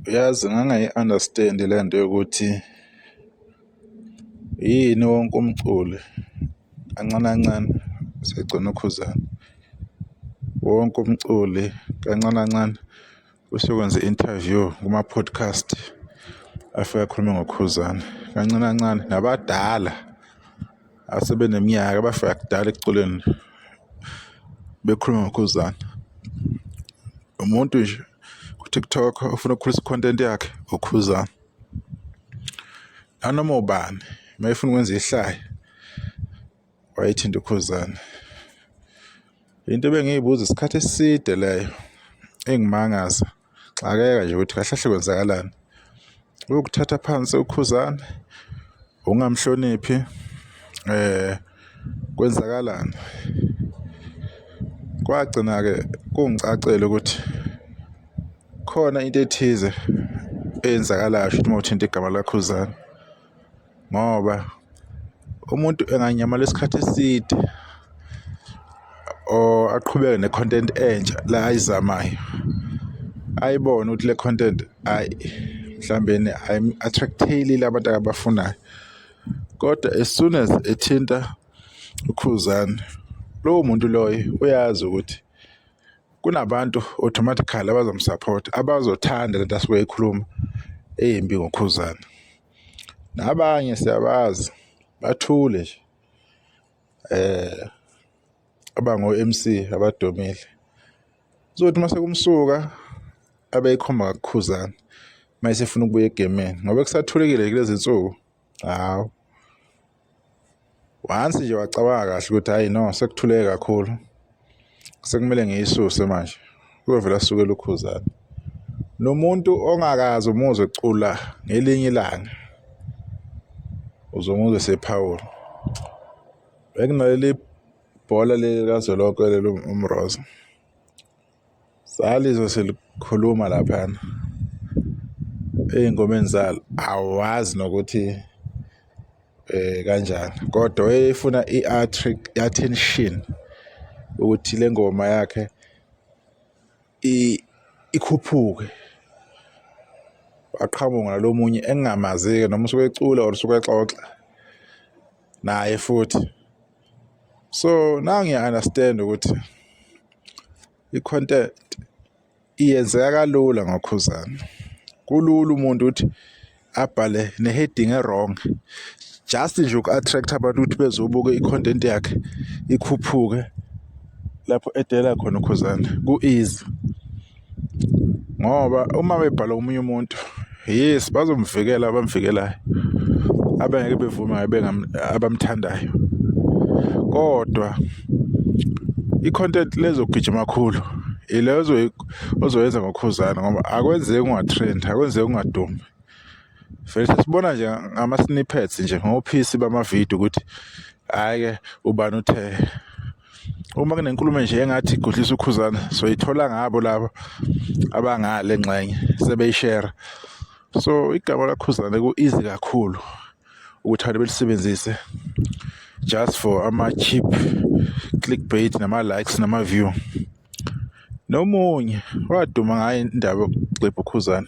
Yazi ngangayi-understand le nto yokuthi yini wonke umculi kancane kancane segcina ukhuzana. Wonke umculi kancane kancane usukwenza i-interview kuma-podcast afike akhulume ngokukhuzana kancane kancane. Nabadala asebeneminyaka abafika kudala ekuculeni bekhuluma ngokukhuzana. Umuntu nje ku-TikTok ufuna ukukhulisa i-content yakhe ukhuzana. Nanoma ubani uma efuna ukwenza ihlaya wayithinta ukhuzana. Into bengiyibuza isikhathi eside leyo engimangaza xakeka nje ukuthi kahle kahle kwenzakalani. Ukuthatha phansi ukhuzana, ungamhloniphi, kwenzakalani. Kwagcina-ke kungicacela ukuthi khona into ethize eyenzakalayo shuthi uma uthinta igama lakhuzana, ngoba umuntu enganyamala isikhathi eside or aqhubeke ne-content entsha la ayizamayo, ayibone ukuthi le content mhlawumbe ayim-attract-elile abantu abafunayo, kodwa as soon as ethinta ukhuzana, lowo muntu loyo uyazi ukuthi kunabantu automatically abazomsupport, abazothanda lento asuke eyikhuluma eyimbi ngokhuzana. Nabanye siyabazi bathule nje, abango-MC abadumile, uzothi mase kumsuka abeyikhomba ngakukhuzana mase efuna ukubuya egemini ngoba kusathulekile kulezi nsuku. Hawu, once nje wacabanga kahle ukuthi hayi no, sekuthuleke kakhulu, sekumele ngiyisuse manje, kuyovela asukele ukhuzana. Nomuntu ongakazi umuzwe ecula ngelinye ilanga uzomuzwa esephawula. Bekunaleli bhola likazwelonke lelo uMroza, salizwe selikhuluma laphana ey'ngomeni zalo, awazi nokuthi kanjani, kodwa wayefuna i-attention ukuthi le ngoma yakhe ikhuphuke. Aqhamuka nalo munye engingamazi-ke noma usuke ecula or usuke exoxa naye futhi. So now ngiya-understand ukuthi i-content iyenzeka kalula ngokhuzana. Kulula umuntu ukuthi abhale ne-heading e-wrong just nje uku-attract abantu ukuthi bezobuka i-content yakhe ikhuphuke lapho edela khona ukhuzana. Ku-easy ngoba uma bebhala omunye umuntu, yes, bazomvikela abamvikelayo, abangeke bevume abamthandayo, kodwa i-content lezogijima kakhulu ilezo ozoyenza ngokhuzana ngoba akwenzeki ungatrend, akwenzeki ungadumi. Vele sesibona nje ngama-snippets nje ngophisi bamavidiyo ukuthi hhayi-ke ubani uthe. Uma kunenkulumo nje engathi igudlisa ukhuzana soyithola ngabo labo abangale ngxenye sebeyishare. So igama lakhuzana ku-easy kakhulu ukuthi abantu belisebenzise just for ama-cheap clickbait nama-likes nama-view. Nomunye waduma ngayo indaba yokuxepha ukhuzana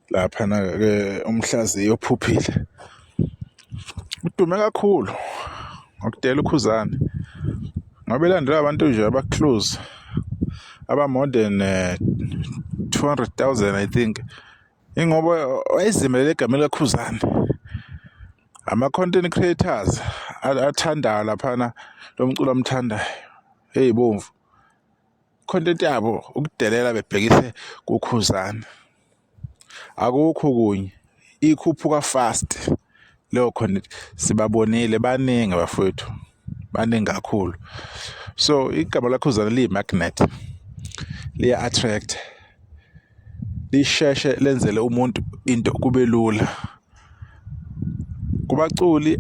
laphana-ke, uMhlaziyi ophuphile udume kakhulu ngokudela ukhuzana ngoba elandela abantu nje aba-close aba-more than 200,000 I think. Ingoba wayezimelele egameni lakhuzana. Ama-content creators athandayo laphana lo mculo amthandayo ey'bomvu, content yabo ukudelela bebhekise kukhuzana. Akukho kunye, ikhuphuka fast leyo content, sibabonile baningi abafowethu, baningi kakhulu. So igama lakhuzana liyi-magnet, liya-attract, lisheshe lenzele umuntu into kube lula. Kubaculi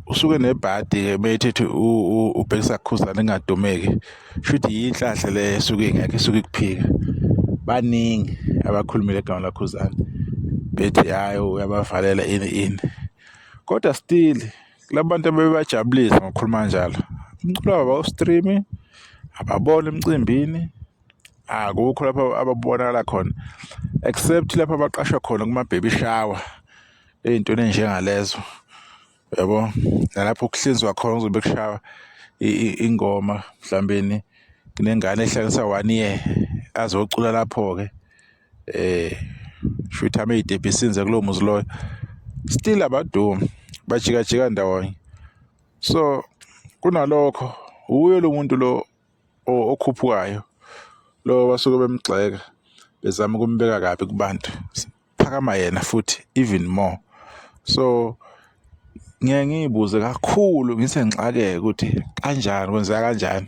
usuke nebhadi-ke mayethethe ubhekisa kukhuzana engadumeki, shuthi yinhlahla le esuke ingekho, esuke ikuphika. Baningi abakhulumile igama lakhuzana bethi hhayi uyabavalela ini, kodwa still kulabantu abebajabulisa ngokukhuluma njalo. Umculo wabo awustreami, ababona emcimbini, akukho lapho ababonakala khona except lapha abaqashwa khona kuma baby shower ey'ntweni enjengalezo yabo, nalapho kuhlinzwa khona kuzobe kushawa ingoma mhlawumbeni kunengane ehlanganisa 1 year azocula lapho-ke shuthi ama-A_D_B sinze kulowo muzi loyo still abadumi bajikajika ndawonye. So kunalokho uye lo muntu lo okhuphukayo lo basuke bemgxeka bezama ukumbeka kabi kubantu, phakama yena futhi even more. So ngeke ngiyibuze kakhulu ngisengixakeke ukuthi kanjani kwenzeka kanjani,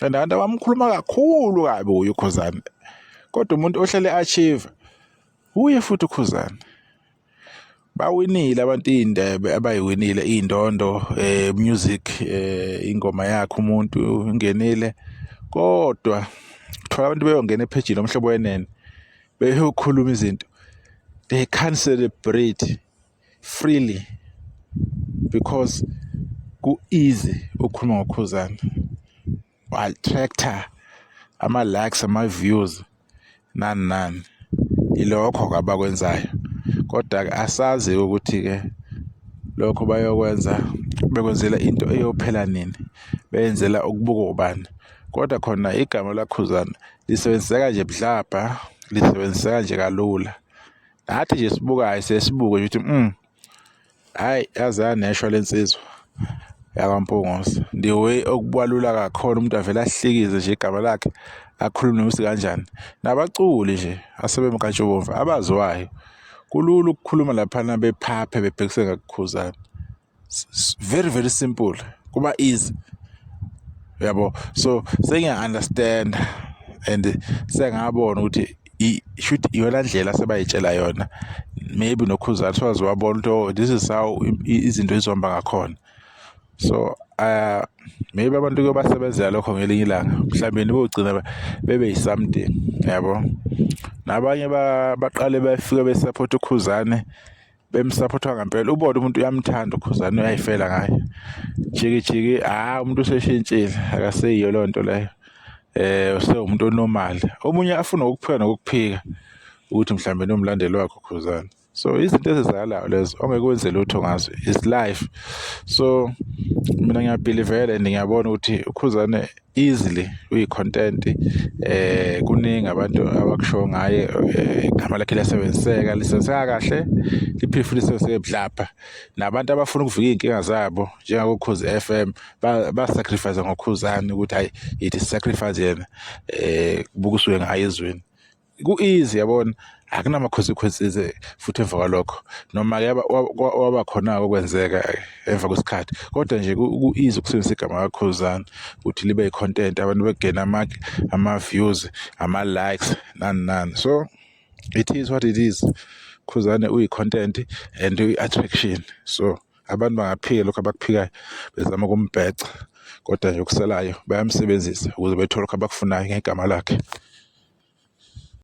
and abantu abamkhuluma kakhulu kabi uye uKhuzani, kodwa umuntu ohlale achieve uye futhi uKhuzani. Bawinile abantu iy'ndebe abayiwinile iy'ndondo music ingoma yakhe umuntu ingenile, kodwa uthola abantu beyongena ephejini lomhlobo wenene beyokhuluma izinto they can't celebrate freely because ku-easy ukukhuluma ngoKhuzani, wa-attractor ama-likes ama-views nani ilokho-ke abakwenzayo. Kodwa-ke asazi ukuthi-ke lokho bayokwenza bekwenzela into eyophela nini, beyenzela ukubuka ubani. Kodwa khona igama laKhuzani lisebenziseka nje budlabha, lisebenziseka nje kalula. Nathi nje sibukayo sesibuke nje ukuthi hhayi yaze yaneshwa le nsizwa yakwaMpungose. The way okubalula kakhona umuntu avele ahlikize nje igama lakhe akhulume ukuthi kanjani. Nabaculi nje asebemkantshubomvu abaziwayo kulula ukukhuluma laphana bephaphe bebhekise ngakuKhuzani. Very very simple, kuba easy yabo. So sengiya-understand and sengabona ukuthi should iyona ndlela sebayitshela yona, maybe noKhuzani sowazi wabona ukuthi this is how izinto ezizohamba ngakhona. So maybe abantu kuyobasebenzela lokho ngelinye ilanga, mhlawumbe bogcina bebe yi-something yabo. Nabanye baqale bafike besupport uKhuzani, bemsupport ngampela, ubone umuntu uyamthanda uKhuzani, uyayifela ngaye, jiki umuntu useshintshile akaseyiyo leyo nto leyo, usewumuntu onormal. Omunye afuna ukuphika nokuphika ukuthi mhlawumbe nomlandeli wakhe uKhuzani. So izinto ezizakalayo lezo ongeke wenze lutho ngazo, is life. So mina ngiyabhilivela and ngiyabona ukuthi uKhuzani easily uyi-content, kuningi abantu abakusho ngaye, igama lakhe lisebenziseka kahle, liphinde futhi lisebenziseke budlabha. Nabantu abafuna ukuvika iy'nkinga zabo njengakoKhozi FM basacrifice ngoKhuzani ukuthi hayi yithi sacrifice yena kubuka usuke ngayo ezweni. Ku-easy yabona, akunama-consequences futhi emva kwalokho, noma-ke waba khona-ke okwenzeka emva kwesikhathi, kodwa nje ku-easy ukusebenzisa igama kaKhuzani ukuthi libe yi-content, abantu begena ama-views, ama-likes nani. So it is what it is. Khuzani uyi-content and uyi-attraction. So abantu bangaphika lokho abakuphikayo bezama ukumbheca, kodwa nje okusalayo bayamsebenzisa ukuze bethole lokho abakufunayo ngegama lakhe.